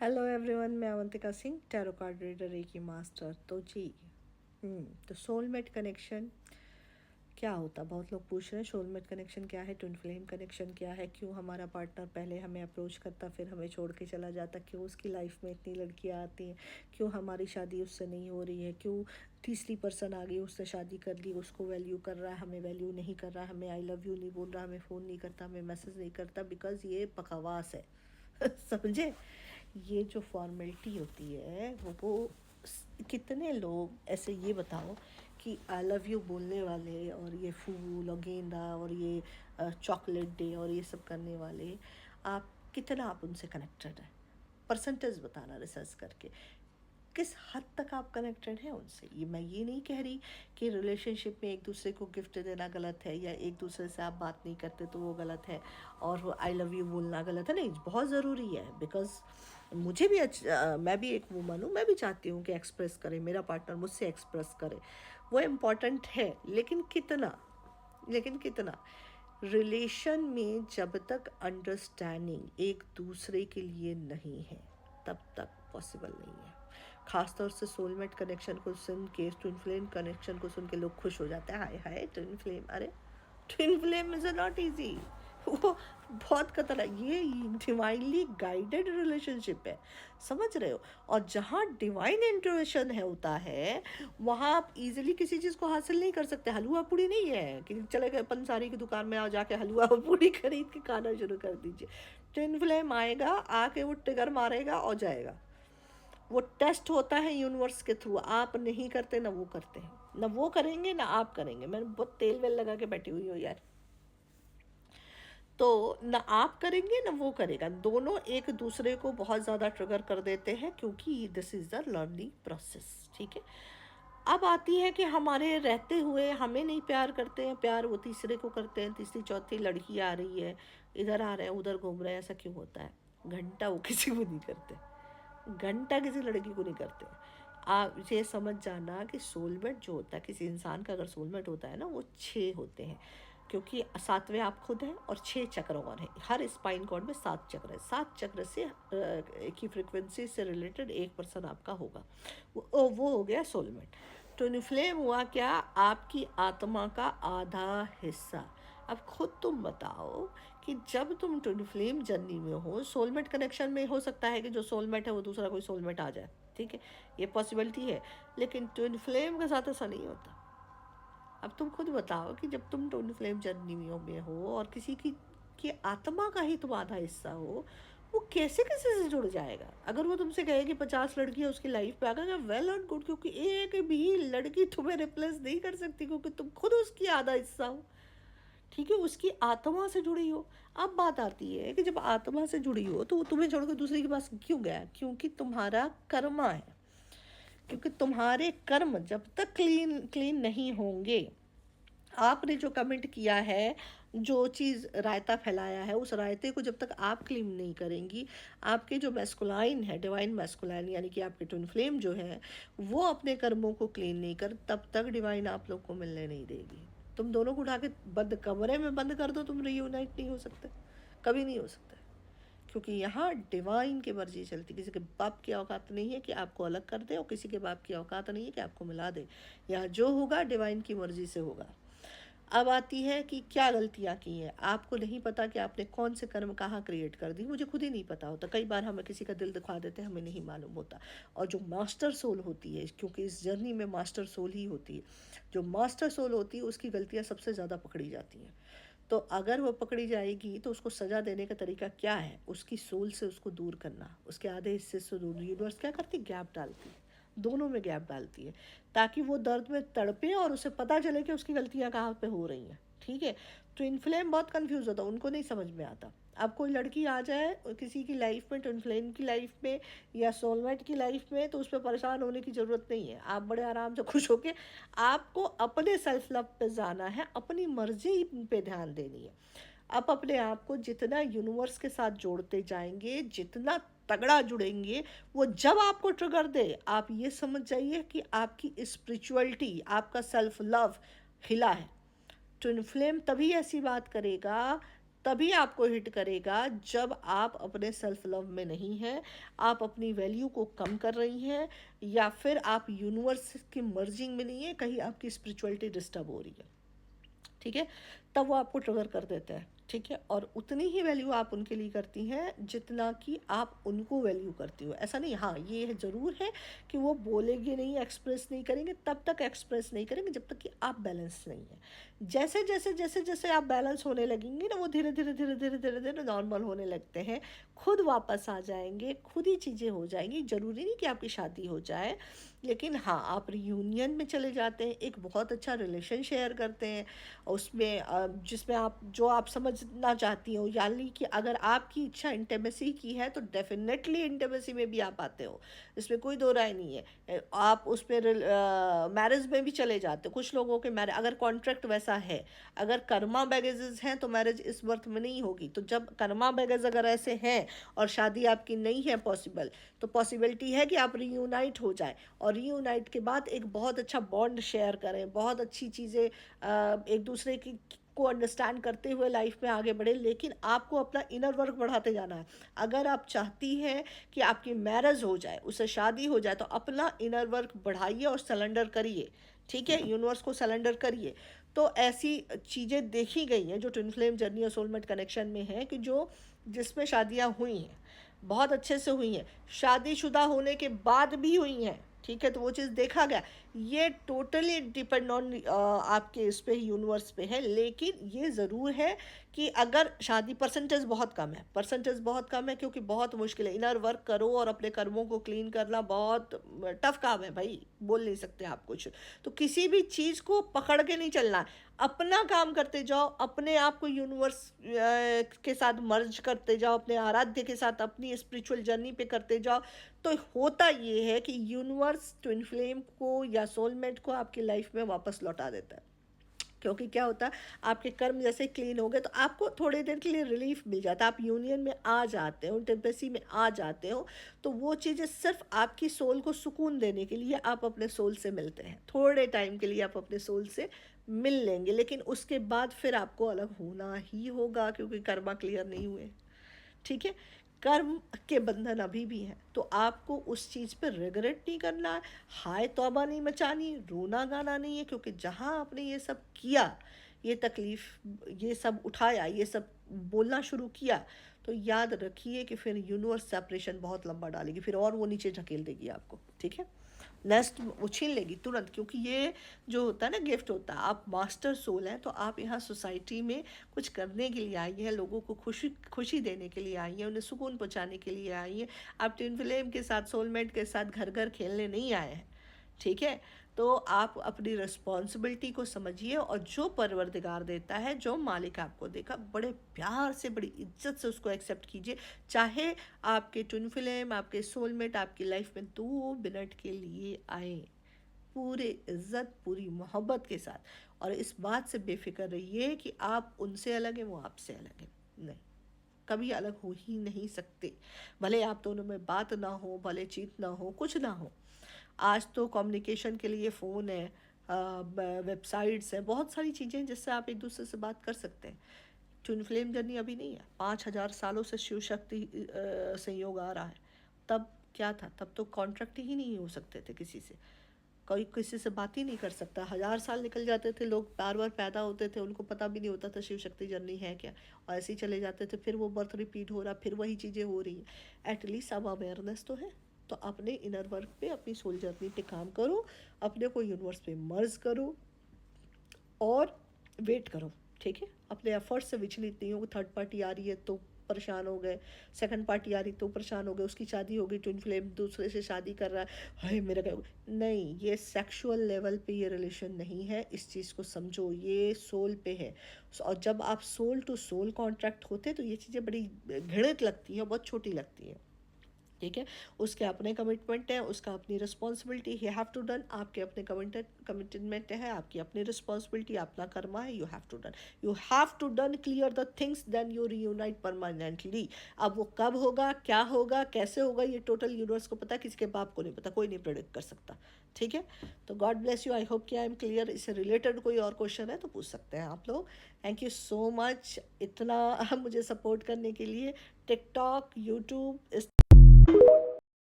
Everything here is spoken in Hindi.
हेलो एवरीवन, मैं Avantika Singh, tarot card reader की मास्टर। तो जी, तो सोलमेट कनेक्शन क्या होता? बहुत लोग पूछ रहे हैं सोलमेट कनेक्शन क्या है, ट्विन फ्लेम कनेक्शन क्या है, क्यों हमारा पार्टनर पहले हमें अप्रोच करता फिर हमें छोड़ के चला जाता, क्यों उसकी लाइफ में इतनी लड़कियां आती हैं, क्यों हमारी शादी उससे नहीं हो रही है, क्यों तीसरी पर्सन आ गई, उससे शादी कर ली, उसको वैल्यू कर रहा है, हमें वैल्यू नहीं कर रहा, हमें आई लव यू नहीं बोल रहा, हमें फ़ोन नहीं करता, हमें मैसेज नहीं करता, बिकॉज़ ये बकवास है। समझे? ये जो फॉर्मेलिटी होती है वो कितने लोग ऐसे, ये बताओ कि आई लव यू बोलने वाले और ये फूल और गेंदा और ये चॉकलेट डे और ये सब करने वाले, आप कितना आप उनसे कनेक्टेड है? परसेंटेज बताना रिसर्च करके, किस हद तक आप कनेक्टेड हैं उनसे। ये मैं ये नहीं कह रही कि रिलेशनशिप में एक दूसरे को गिफ्ट देना गलत है या एक दूसरे से आप बात नहीं करते तो वो गलत है और आई लव यू बोलना गलत है। नहीं, बहुत ज़रूरी है, बिकॉज मुझे भी मैं भी एक वूमन हूँ, मैं भी चाहती हूँ कि एक्सप्रेस करे, मेरा पार्टनर मुझसे एक्सप्रेस करे, वो इम्पॉर्टेंट है। लेकिन कितना रिलेशन में जब तक अंडरस्टैंडिंग एक दूसरे के लिए नहीं है तब तक पॉसिबल नहीं है। खासतौर से सोलमेट कनेक्शन को सुन के, ट्विन फ्लेम कनेक्शन को सुन के लोग खुश हो जाते हैं, हाय हाय ट्विन फ्लेम, अरे twin flame is not easy. वो बहुत खतरा, ये डिवाइनली गाइडेड रिलेशनशिप है, समझ रहे हो? और जहाँ डिवाइन इंट्यूशन है होता है, वहाँ आप इजीली किसी चीज़ को हासिल नहीं कर सकते। हलवा पूड़ी नहीं है कि चले गए पंसारी की दुकान में, आ जाके हलवा पूड़ी खरीद के खाना शुरू कर दीजिए। ट्विन फ्लेम आएगा, आके वो टिगर मारेगा और जाएगा। वो टेस्ट होता है यूनिवर्स के थ्रू, आप नहीं करते ना वो करते हैं, ना वो करेंगे ना आप करेंगे। मैं बहुत तेल वेल लगा के बैठी हुई हूँ यार। तो ना आप करेंगे ना वो करेगा, दोनों एक दूसरे को बहुत ज़्यादा ट्रिगर कर देते हैं, क्योंकि this is the learning process. ठीक है, अब आती है कि हमारे रहते हुए हमें नहीं प्यार करते हैं, प्यार वो तीसरे को करते हैं, तीसरी चौथी लड़की आ रही है, इधर आ रहे हैं उधर घूम रहे हैं, ऐसा क्यों होता है? घंटा वो किसी को नहीं करते, घंटा किसी लड़की को नहीं करते। आप ये समझ जाना कि सोलमेट जो होता है, किसी इंसान का अगर सोलमेट होता है ना, वो 6 होते हैं, क्योंकि सातवें आप खुद हैं और 6 चक्र और हैं। हर स्पाइन कॉर्ड में 7 चक्र है, 7 चक्र से की फ्रिक्वेंसी से रिलेटेड एक पर्सन आपका होगा, वो हो गया सोलमेट। ट्विन फ्लेम हुआ क्या? आपकी आत्मा का आधा हिस्सा। अब खुद तुम बताओ कि जब तुम ट्विन फ्लेम जर्नी में हो, सोलमेट कनेक्शन में हो सकता है कि जो सोलमेट है वो दूसरा कोई सोलमेट आ जाए, ठीक है, ये पॉसिबिलिटी है, लेकिन ट्विन फ्लेम के साथ ऐसा नहीं होता। अब तुम खुद बताओ कि जब तुम ट्विन फ्लेम जर्नी में हो और किसी की आत्मा का ही तुम आधा हिस्सा हो, वो कैसे किसी से जुड़ जाएगा? अगर वो तुमसे कहे कि 50 लड़कियां उसकी लाइफ पे आ गए, वेल एंड गुड, क्योंकि एक भी लड़की तुम्हें रिप्लेस नहीं कर सकती, क्योंकि तुम खुद उसकी आधा हिस्सा हो। ठीक है, उसकी आत्मा से जुड़ी हो। अब बात आती है कि जब आत्मा से जुड़ी हो तो वो तुम्हें छोड़कर दूसरे के पास क्यों गया? क्योंकि तुम्हारा कर्मा है, क्योंकि तुम्हारे कर्म जब तक क्लीन क्लीन नहीं होंगे, आपने जो कमेंट किया है, जो चीज़ रायता फैलाया है, उस रायते को जब तक आप क्लीन नहीं करेंगी, आपके जो मैस्कुलाइन है, डिवाइन मैस्कुलाइन, यानी कि आपके ट्विन फ्लेम जो है, वो अपने कर्मों को क्लीन नहीं कर, तब तक डिवाइन आप लोग को मिलने नहीं देगी। तुम दोनों को उठा के बंद कमरे में बंद कर दो, तुम रीयूनाइट नहीं हो सकते, कभी नहीं हो सकते, क्योंकि यहाँ डिवाइन की मर्जी चलती। किसी के बाप की औकात नहीं है कि आपको अलग कर दे और किसी के बाप की औकात नहीं है कि आपको मिला दे। यहाँ जो होगा डिवाइन की मर्जी से होगा। अब आती है कि क्या गलतियाँ की हैं, आपको नहीं पता कि आपने कौन से कर्म कहाँ क्रिएट कर दी। मुझे खुद ही नहीं पता होता, कई बार हमें किसी का दिल दिखा देते हैं, हमें नहीं मालूम होता। और जो मास्टर सोल होती है, क्योंकि इस जर्नी में मास्टर सोल ही होती है, जो मास्टर सोल होती है उसकी गलतियाँ सबसे ज़्यादा पकड़ी जाती हैं। तो अगर वो पकड़ी जाएगी तो उसको सज़ा देने का तरीका क्या है? उसकी सोल से उसको दूर करना, उसके आधे हिस्से से दूर। यूनिवर्स क्या करती? गैप डालती है, दोनों में गैप डालती है, ताकि वो दर्द में तड़पे और उसे पता चले कि उसकी गलतियाँ कहाँ पे हो रही हैं। ठीक है, ट्विन फ्लेम बहुत कंफ्यूज होता है, उनको नहीं समझ में आता। अब कोई लड़की आ जाए किसी की लाइफ में, ट्विन फ्लेम की लाइफ में या सोलमेट की लाइफ में, तो उस पर परेशान होने की ज़रूरत नहीं है। आप बड़े आराम से खुश होके, आपको अपने सेल्फ लव पे जाना है, अपनी मर्जी पे ध्यान देनी है। आप अपने आप को जितना यूनिवर्स के साथ जोड़ते जाएंगे, जितना तगड़ा जुड़ेंगे, वो जब आपको ट्रिगर दे, आप ये समझ जाइए कि आपकी स्पिरिचुअलिटी, आपका सेल्फ लव हिला है। ट्विन फ्लेम तभी ऐसी बात करेगा तभी आपको हिट करेगा जब आप अपने सेल्फ लव में नहीं हैं, आप अपनी वैल्यू को कम कर रही हैं, या फिर आप यूनिवर्स की मर्जिंग में नहीं है, कहीं आपकी स्पिरिचुअलिटी डिस्टर्ब हो रही है। ठीक है, तब वो आपको ट्रिगर कर देता है। ठीक है, और उतनी ही वैल्यू आप उनके लिए करती हैं जितना कि आप उनको वैल्यू करती हो। ऐसा नहीं, हाँ ये ज़रूर है कि वो बोलेंगे नहीं, एक्सप्रेस नहीं करेंगे, तब तक एक्सप्रेस नहीं करेंगे जब तक कि आप बैलेंस नहीं है। जैसे जैसे जैसे जैसे आप बैलेंस होने लगेंगे ना, वो धीरे धीरे धीरे धीरे धीरे धीरे नॉर्मल होने लगते हैं, खुद वापस आ जाएंगे, खुद ही चीज़ें हो जाएंगी। ज़रूरी नहीं कि आपकी शादी हो जाए, लेकिन हाँ आप रियूनियन में चले जाते हैं, एक बहुत अच्छा रिलेशन शेयर करते हैं उसमें, जिसमें आप जो आप समझना चाहती हो, यानी कि अगर आपकी इच्छा इंटीमेसी की है तो डेफिनेटली इंटीमेसी में भी आप आते हो, इसमें कोई दो राय नहीं है। आप उस पर मैरिज में भी चले जाते हो। कुछ लोगों के मैरिज, अगर कॉन्ट्रैक्ट वैसा है, अगर कर्मा बैगेजेस हैं तो मैरिज इस बर्थ में नहीं होगी। तो जब कर्मा बैगेज अगर ऐसे हैं और शादी आपकी नहीं है पॉसिबल, तो पॉसिबिलिटी है कि आप रीयूनाइट हो जाए, और रीयूनाइट के बाद एक बहुत अच्छा बॉन्ड शेयर करें, बहुत अच्छी चीज़ें एक दूसरे की को अंडरस्टैंड करते हुए लाइफ में आगे बढ़े। लेकिन आपको अपना इनर वर्क बढ़ाते जाना है। अगर आप चाहती हैं कि आपकी मैरिज हो जाए, उससे शादी हो जाए, तो अपना इनर वर्क बढ़ाइए और सरेंडर करिए। ठीक है, यूनिवर्स को सरेंडर करिए। तो ऐसी चीज़ें देखी गई हैं जो ट्विन फ्लेम जर्नी और सोलमेट कनेक्शन में है, कि जो जिसमें शादियां हुई हैं, बहुत अच्छे से हुई हैं, शादीशुदा होने के बाद भी हुई हैं। ठीक है, तो वो चीज़ देखा गया। ये टोटली डिपेंड ऑन आपके इस पे, यूनिवर्स पे है। लेकिन ये ज़रूर है कि अगर शादी, परसेंटेज बहुत कम है, परसेंटेज बहुत कम है, क्योंकि बहुत मुश्किल है। इनर वर्क करो और अपने कर्मों को क्लीन करना बहुत टफ काम है भाई, बोल नहीं सकते आप कुछ। तो किसी भी चीज़ को पकड़ के नहीं चलना, अपना काम करते जाओ, अपने आप को यूनिवर्स के साथ मर्ज करते जाओ, अपने आराध्य के साथ अपनी स्पिरिचुअल जर्नी पे करते जाओ। तो होता ये है कि यूनिवर्स ट्विन फ्लेम को या सोलमेट को आपकी लाइफ में वापस लौटा देता है। क्योंकि क्या होता है, आपके कर्म जैसे क्लीन हो गए तो आपको थोड़ी देर के लिए रिलीफ मिल जाता है, आप यूनियन में आ जाते हो, इंटिमेसी में आ जाते हो। तो वो चीज़ें सिर्फ आपकी सोल को सुकून देने के लिए आप अपने सोल से मिलते हैं, थोड़े टाइम के लिए आप अपने सोल से मिल लेंगे, लेकिन उसके बाद फिर आपको अलग होना ही होगा, क्योंकि कर्मा क्लियर नहीं हुए। ठीक है, कर्म के बंधन अभी भी हैं। तो आपको उस चीज़ पर रिग्रेट नहीं करना है, हाय तौबा नहीं मचानी, रोना गाना नहीं है, क्योंकि जहाँ आपने ये सब किया, ये तकलीफ़, ये सब उठाया, ये सब बोलना शुरू किया, तो याद रखिए कि फिर यूनिवर्स सेपरेशन बहुत लंबा डालेगी, फिर और वो नीचे ढकेल देगी आपको। ठीक है, नेक्स्ट वो छीन लेगी तुरंत, क्योंकि ये जो होता है ना, गिफ्ट होता है। आप मास्टर सोल हैं, तो आप यहाँ सोसाइटी में कुछ करने के लिए आई हैं, लोगों को खुशी खुशी देने के लिए आई हैं, उन्हें सुकून पहुँचाने के लिए आई हैं। आप ट्विन फ्लेम के साथ, सोलमेट के साथ घर घर खेलने नहीं आए हैं। ठीक है, तो आप अपनी रिस्पॉन्सिबिलिटी को समझिए, और जो परवरदिगार देता है, जो मालिक आपको देगा, बड़े प्यार से, बड़ी इज्जत से उसको एक्सेप्ट कीजिए। चाहे आपके ट्विन फ्लेम, आपके सोलमेट आपकी लाइफ में 2 मिनट के लिए आए, पूरे इज्जत, पूरी मोहब्बत के साथ, और इस बात से बेफिक्र रहिए कि आप उनसे अलग हैं, वो आपसे अलग हैं। नहीं, कभी अलग हो ही नहीं सकते। भले आप दोनों में बात ना हो, भले चीत ना हो, कुछ ना हो। आज तो कम्युनिकेशन के लिए फ़ोन है, वेबसाइट्स हैं, बहुत सारी चीज़ें हैं जिससे आप एक दूसरे से बात कर सकते हैं। ट्विन फ्लेम जर्नी अभी नहीं है, 5,000 सालों से शिव शक्ति संयोग आ रहा है। तब क्या था, तब तो कॉन्ट्रैक्ट ही नहीं हो सकते थे किसी से, कोई किसी से बात ही नहीं कर सकता। 1,000 साल निकल जाते थे, लोग बार बार पैदा होते थे, उनको पता भी नहीं होता था शिव शक्ति जर्नी है क्या, और ऐसे ही चले जाते थे। फिर वो बर्थ रिपीट हो रहा, फिर वही चीज़ें हो रही हैं। एटलीस्ट अब अवेयरनेस तो है। तो अपने इनर वर्क पे, अपनी सोल जर्नी पे काम करो, अपने को यूनिवर्स पे मर्ज करो, और वेट करो। ठीक है, अपने एफर्ट से विचलित नहीं हो। थर्ड पार्टी आ रही है तो परेशान हो गए, सेकंड पार्टी आ रही तो परेशान हो गए, उसकी शादी हो गई, ट्विन फ्लेम दूसरे से शादी कर रहा है, हाय मेरा क्या नहीं, ये सेक्सुअल लेवल पे ये रिलेशन नहीं है। इस चीज़ को समझो, ये सोल पे है। और जब आप सोल टू सोल कॉन्ट्रैक्ट होते हैं तो ये चीज़ें बड़ी घृणित लगती हैं, बहुत छोटी लगती हैं। ठीक है, उसके अपने कमिटमेंट है, उसका अपनी responsibility, he have to done. आपके अपने कमिटमेंट है, आपकी अपनी रिस्पॉन्सिबिलिटी, अपना कर्मा है, you have to done clear the things, then you reunite permanently. अब वो कब होगा, क्या होगा, कैसे होगा, ये टोटल यूनिवर्स को पता है, किसी के बाप को नहीं पता, कोई नहीं प्रेडिक्ट कर सकता। ठीक है, तो God bless you, I hope कि आई एम क्लियर। इससे रिलेटेड कोई और क्वेश्चन है तो पूछ सकते हैं आप लोग। थैंक यू सो मच इतना मुझे सपोर्ट करने के लिए। TikTok, YouTube,